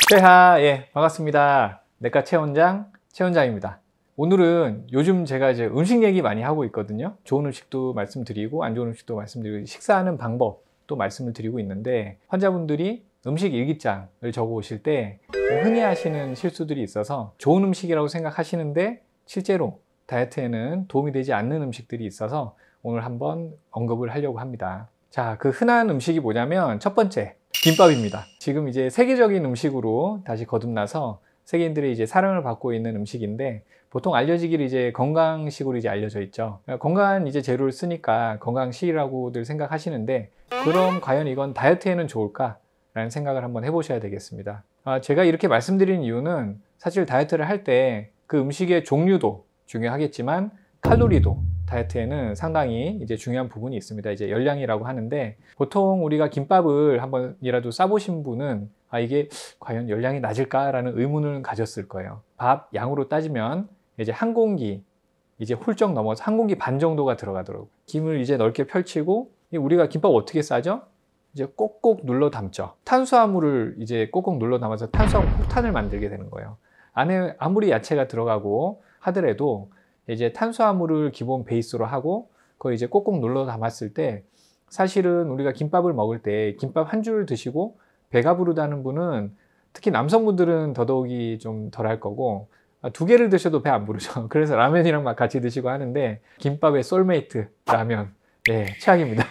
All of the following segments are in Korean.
최하, 예, 반갑습니다. 내과 최원장입니다. 오늘은 요즘 제가 이제 음식 얘기 많이 하고 있거든요. 좋은 음식도 말씀드리고 안 좋은 음식도 말씀드리고 식사하는 방법도 말씀을 드리고 있는데 환자분들이 음식 일기장을 적어 오실 때 흔히 하시는 실수들이 있어서 좋은 음식이라고 생각하시는데 실제로 다이어트에는 도움이 되지 않는 음식들이 있어서 오늘 한번 언급을 하려고 합니다. 자, 그 흔한 음식이 뭐냐면 첫 번째, 김밥입니다. 지금 이제 세계적인 음식으로 다시 거듭나서 세계인들의 이제 사랑을 받고 있는 음식인데 보통 알려지기를 이제 건강식으로 이제 알려져 있죠. 건강한 이제 재료를 쓰니까 건강식이라고들 생각하시는데 그럼 과연 이건 다이어트에는 좋을까? 라는 생각을 한번 해보셔야 되겠습니다. 제가 이렇게 말씀드리는 이유는 사실 다이어트를 할 때 그 음식의 종류도 중요하겠지만 칼로리도 다이어트에는 상당히 이제 중요한 부분이 있습니다. 이제 열량이라고 하는데 보통 우리가 김밥을 한 번이라도 싸보신 분은 이게 과연 열량이 낮을까라는 의문을 가졌을 거예요. 밥 양으로 따지면 이제 한 공기 이제 훌쩍 넘어서 한 공기 반 정도가 들어가더라고요. 김을 이제 넓게 펼치고 우리가 김밥 어떻게 싸죠? 이제 꼭꼭 눌러 담죠. 탄수화물을 이제 꼭꼭 눌러 담아서 탄수화물 폭탄을 만들게 되는 거예요. 안에 아무리 야채가 들어가고 하더라도 이제 탄수화물을 기본 베이스로 하고 그걸 이제 꼭꼭 눌러 담았을 때 사실은 우리가 김밥을 먹을 때 김밥 한 줄 드시고 배가 부르다는 분은 특히 남성분들은 더더욱이 좀 덜할 거고 두 개를 드셔도 배 안 부르죠. 그래서 라면이랑 막 같이 드시고 하는데 김밥의 솔메이트 라면, 네, 최악입니다.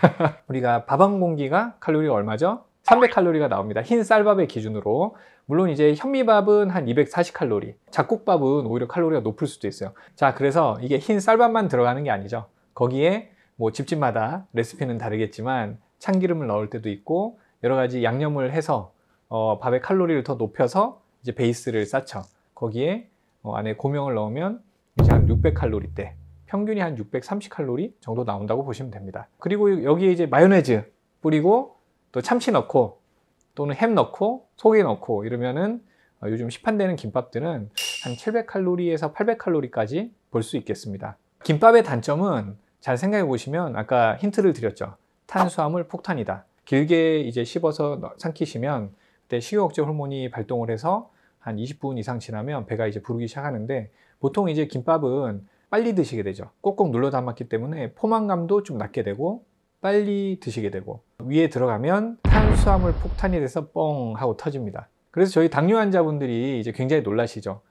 우리가 밥 한 공기가 칼로리가 얼마죠? 300칼로리가 나옵니다. 흰 쌀밥의 기준으로. 물론 이제 현미밥은 한 240칼로리, 잡곡밥은 오히려 칼로리가 높을 수도 있어요. 자, 그래서 이게 흰 쌀밥만 들어가는 게 아니죠. 거기에 뭐 집집마다 레시피는 다르겠지만 참기름을 넣을 때도 있고 여러 가지 양념을 해서 밥의 칼로리를 더 높여서 이제 베이스를 쌓죠. 거기에 안에 고명을 넣으면 이제 한 600칼로리대, 평균이 한 630칼로리 정도 나온다고 보시면 됩니다. 그리고 여기에 이제 마요네즈 뿌리고 또 참치 넣고 또는 햄 넣고 소개 넣고 이러면은 요즘 시판되는 김밥들은 한 700칼로리에서 800칼로리까지 볼 수 있겠습니다. 김밥의 단점은 잘 생각해 보시면 아까 힌트를 드렸죠. 탄수화물 폭탄이다. 길게 이제 씹어서 삼키시면 그때 식욕 억제 호르몬이 발동을 해서 한 20분 이상 지나면 배가 이제 부르기 시작하는데 보통 이제 김밥은 빨리 드시게 되죠. 꼭꼭 눌러 담았기 때문에 포만감도 좀 낮게 되고 빨리 드시게 되고 위에 들어가면 탄수화물 폭탄이 돼서 뻥 하고 터집니다. 그래서 저희 당뇨 환자분들이 이제 굉장히 놀라시죠.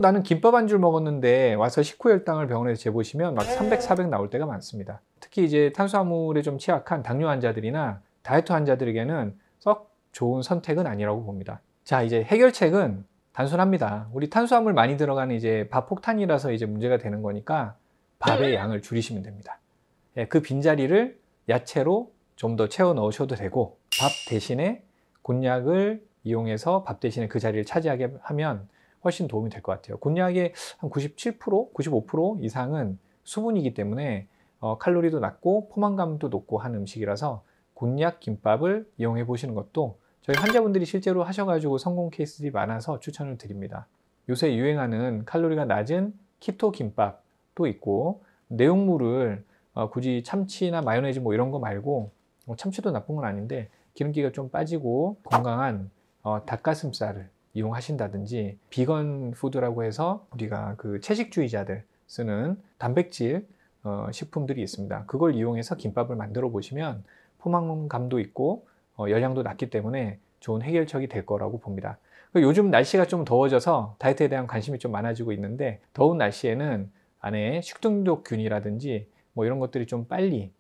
나는 김밥 한 줄 먹었는데 와서 식후혈당을 병원에서 재보시면 막 300, 400 나올 때가 많습니다. 특히 이제 탄수화물에 좀 취약한 당뇨 환자들이나 다이어트 환자들에게는 썩 좋은 선택은 아니라고 봅니다. 자, 이제 해결책은 단순합니다. 우리 탄수화물 많이 들어가는 이제 밥 폭탄이라서 이제 문제가 되는 거니까 밥의 양을 줄이시면 됩니다. 그 빈자리를 야채로 좀 더 채워 넣으셔도 되고 밥 대신에 곤약을 이용해서 밥 대신에 그 자리를 차지하게 하면 훨씬 도움이 될 것 같아요. 곤약의 한 97%, 95% 이상은 수분이기 때문에 칼로리도 낮고 포만감도 높고 한 음식이라서 곤약 김밥을 이용해 보시는 것도 저희 환자분들이 실제로 하셔가지고 성공 케이스들이 많아서 추천을 드립니다. 요새 유행하는 칼로리가 낮은 키토 김밥도 있고 내용물을 굳이 참치나 마요네즈 뭐 이런 거 말고 참치도 나쁜 건 아닌데 기름기가 좀 빠지고 건강한 닭가슴살을 이용하신다든지 비건 푸드라고 해서 우리가 그 채식주의자들 쓰는 단백질 식품들이 있습니다. 그걸 이용해서 김밥을 만들어 보시면 포만감도 있고 열량도 낮기 때문에 좋은 해결책이 될 거라고 봅니다. 요즘 날씨가 좀 더워져서 다이어트에 대한 관심이 좀 많아지고 있는데 더운 날씨에는 안에 식중독균이라든지 뭐 이런 것들이 좀 빨리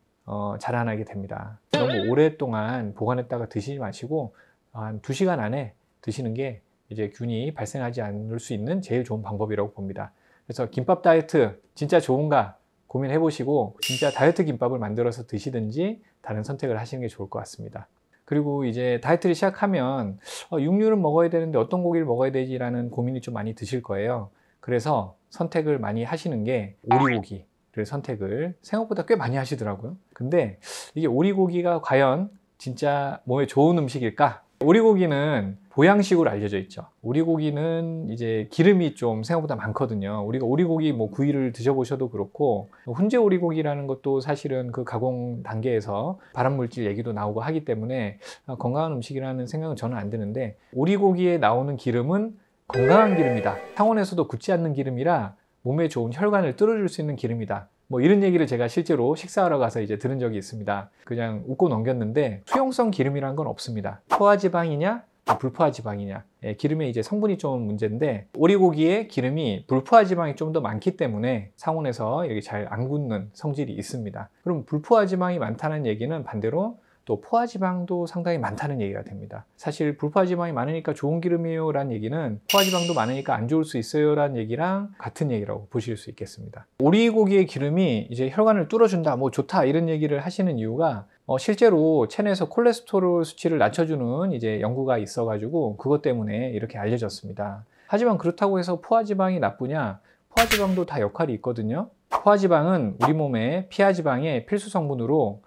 자라나게 됩니다. 너무 오랫동안 보관했다가 드시지 마시고 한 2시간 안에 드시는 게 이제 균이 발생하지 않을 수 있는 제일 좋은 방법이라고 봅니다. 그래서 김밥 다이어트 진짜 좋은가 고민해 보시고 진짜 다이어트 김밥을 만들어서 드시든지 다른 선택을 하시는 게 좋을 것 같습니다. 그리고 이제 다이어트를 시작하면 육류는 먹어야 되는데 어떤 고기를 먹어야 되지라는 고민이 좀 많이 드실 거예요. 그래서 선택을 많이 하시는 게 오리고기를 선택을 생각보다 꽤 많이 하시더라고요. 근데 이게 오리고기가 과연 진짜 몸에 좋은 음식일까? 오리고기는 보양식으로 알려져 있죠. 오리고기는 이제 기름이 좀 생각보다 많거든요. 우리가 오리고기 뭐 구이를 드셔보셔도 그렇고, 훈제 오리고기라는 것도 사실은 그 가공 단계에서 발암물질 얘기도 나오고 하기 때문에 건강한 음식이라는 생각은 저는 안 드는데, 오리고기에 나오는 기름은 건강한 기름이다. 상온에서도 굳지 않는 기름이라 몸에 좋은 혈관을 뚫어줄 수 있는 기름이다. 뭐 이런 얘기를 제가 실제로 식사하러 가서 이제 들은 적이 있습니다. 그냥 웃고 넘겼는데, 수용성 기름이란 건 없습니다. 포화지방이냐 불포화지방이냐, 기름의 이제 성분이 좀 문제인데, 오리고기의 기름이 불포화지방이 좀 더 많기 때문에 상온에서 이렇게 잘 안 굳는 성질이 있습니다. 그럼 불포화지방이 많다는 얘기는 반대로 또 포화지방도 상당히 많다는 얘기가 됩니다. 사실 불포화지방이 많으니까 좋은 기름이에요 라는 얘기는 포화지방도 많으니까 안 좋을 수 있어요 라는 얘기랑 같은 얘기라고 보실 수 있겠습니다. 오리고기의 기름이 이제 혈관을 뚫어준다, 뭐 좋다 이런 얘기를 하시는 이유가, 실제로 체내에서 콜레스테롤 수치를 낮춰주는 이제 연구가 있어가지고 그것 때문에 이렇게 알려졌습니다. 하지만 그렇다고 해서 포화지방이 나쁘냐? 포화지방도 다 역할이 있거든요. 포화지방은 우리 몸의 피하지방의 필수 성분으로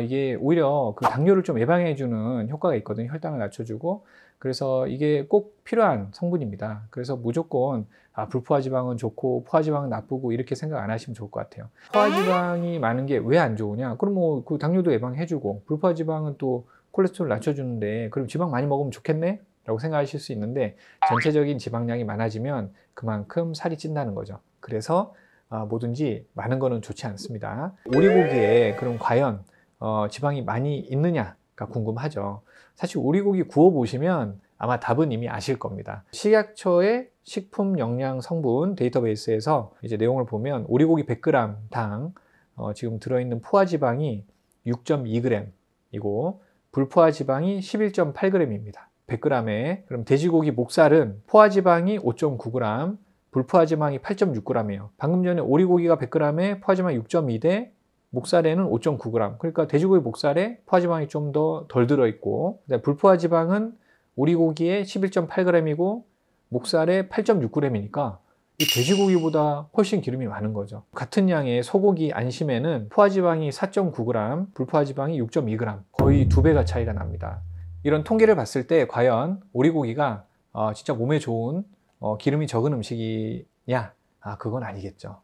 이게 오히려 그 당뇨를 좀 예방해주는 효과가 있거든요. 혈당을 낮춰주고. 그래서 이게 꼭 필요한 성분입니다. 그래서 무조건 불포화지방은 좋고 포화지방은 나쁘고 이렇게 생각 안 하시면 좋을 것 같아요. 포화지방이 많은 게 왜 안 좋으냐? 그럼 뭐 그 당뇨도 예방해주고, 불포화지방은 또 콜레스테롤 낮춰주는데 그럼 지방 많이 먹으면 좋겠네? 라고 생각하실 수 있는데, 전체적인 지방량이 많아지면 그만큼 살이 찐다는 거죠. 그래서 뭐든지 많은 거는 좋지 않습니다. 오리고기에 그럼 과연 지방이 많이 있느냐가 궁금하죠. 사실 오리고기 구워 보시면 아마 답은 이미 아실 겁니다. 식약처의 식품 영양 성분 데이터베이스에서 이제 내용을 보면, 오리고기 100g 당 지금 들어있는 포화지방이 6.2g이고 불포화지방이 11.8g입니다. 100g에. 그럼 돼지고기 목살은 포화지방이 5.9g, 불포화지방이 8.6g이에요. 방금 전에 오리고기가 100g에 포화지방 6.2대 목살에는 5.9g. 그러니까 돼지고기 목살에 포화지방이 좀 더 덜 들어있고, 불포화지방은 오리고기에 11.8g이고 목살에 8.6g이니까 이 돼지고기보다 훨씬 기름이 많은 거죠. 같은 양의 소고기 안심에는 포화지방이 4.9g, 불포화지방이 6.2g, 거의 2배가 차이가 납니다. 이런 통계를 봤을 때 과연 오리고기가 진짜 몸에 좋은 기름이 적은 음식이냐? 그건 아니겠죠.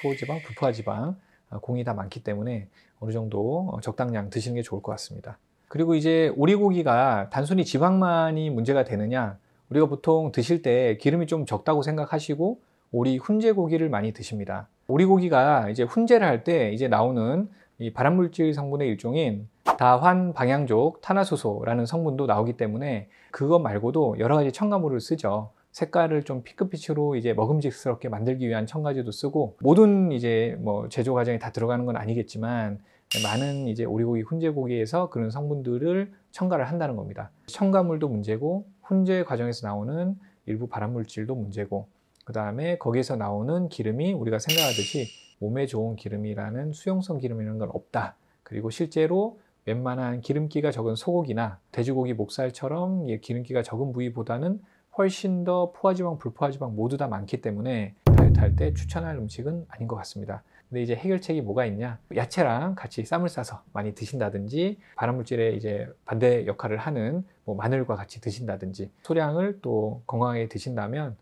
포지방, 불포화지방 공이 다 많기 때문에 어느 정도 적당량 드시는 게 좋을 것 같습니다. 그리고 이제 오리고기가 단순히 지방만이 문제가 되느냐? 우리가 보통 드실 때 기름이 좀 적다고 생각하시고 오리 훈제 고기를 많이 드십니다. 오리고기가 이제 훈제를 할 때 이제 나오는 이 발암물질 성분의 일종인 다환방향족 탄화수소라는 성분도 나오기 때문에 그것 말고도 여러 가지 첨가물을 쓰죠. 색깔을 좀 핑크빛으로 이제 먹음직스럽게 만들기 위한 첨가제도 쓰고, 모든 이제 뭐 제조 과정에 다 들어가는 건 아니겠지만 많은 이제 오리고기 훈제 고기에서 그런 성분들을 첨가를 한다는 겁니다. 첨가물도 문제고, 훈제 과정에서 나오는 일부 발암물질도 문제고, 그 다음에 거기에서 나오는 기름이 우리가 생각하듯이 몸에 좋은 기름이라는 수용성 기름이라는 건 없다. 그리고 실제로 웬만한 기름기가 적은 소고기나 돼지고기 목살처럼 기름기가 적은 부위보다는 훨씬 더 포화지방, 불포화지방 모두 다 많기 때문에 다이어트 할 때 추천할 음식은 아닌 것 같습니다. 근데 이제 해결책이 뭐가 있냐? 야채랑 같이 쌈을 싸서 많이 드신다든지, 발암물질에 이제 반대 역할을 하는 뭐 마늘과 같이 드신다든지, 소량을 또 건강하게 드신다면,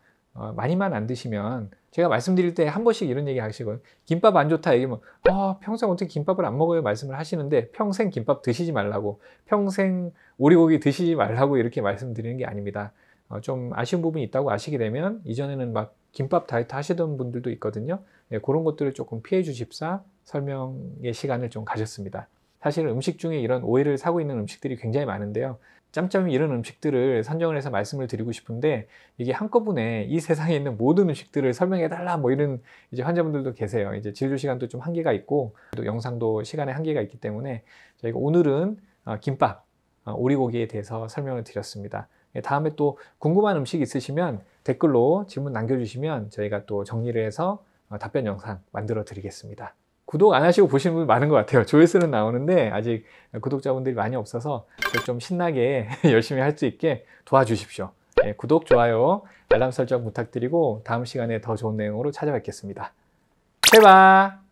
많이만 안 드시면, 제가 말씀드릴 때 한 번씩 이런 얘기 하시거든요. 김밥 안 좋다 얘기하면 평생 어떻게 김밥을 안 먹어요 말씀을 하시는데, 평생 김밥 드시지 말라고, 평생 오리고기 드시지 말라고 이렇게 말씀드리는 게 아닙니다. 좀 아쉬운 부분이 있다고 아시게 되면, 이전에는 막 김밥 다이어트 하시던 분들도 있거든요. 그런 것들을 조금 피해 주십사 설명의 시간을 좀 가졌습니다. 사실 음식 중에 이런 오해를 사고 있는 음식들이 굉장히 많은데요. 짬짬이 이런 음식들을 선정을 해서 말씀을 드리고 싶은데, 이게 한꺼번에 이 세상에 있는 모든 음식들을 설명해 달라 뭐 이런 이제 환자분들도 계세요. 이제 진료 시간도 좀 한계가 있고, 또 영상도 시간에 한계가 있기 때문에 저희가 오늘은 김밥, 오리고기에 대해서 설명을 드렸습니다. 다음에 또 궁금한 음식 있으시면 댓글로 질문 남겨주시면 저희가 또 정리를 해서 답변 영상 만들어 드리겠습니다. 구독 안 하시고 보시는 분 많은 것 같아요. 조회수는 나오는데 아직 구독자분들이 많이 없어서 좀 신나게 열심히 할 수 있게 도와주십시오. 구독, 좋아요, 알람 설정 부탁드리고 다음 시간에 더 좋은 내용으로 찾아뵙겠습니다. 제발!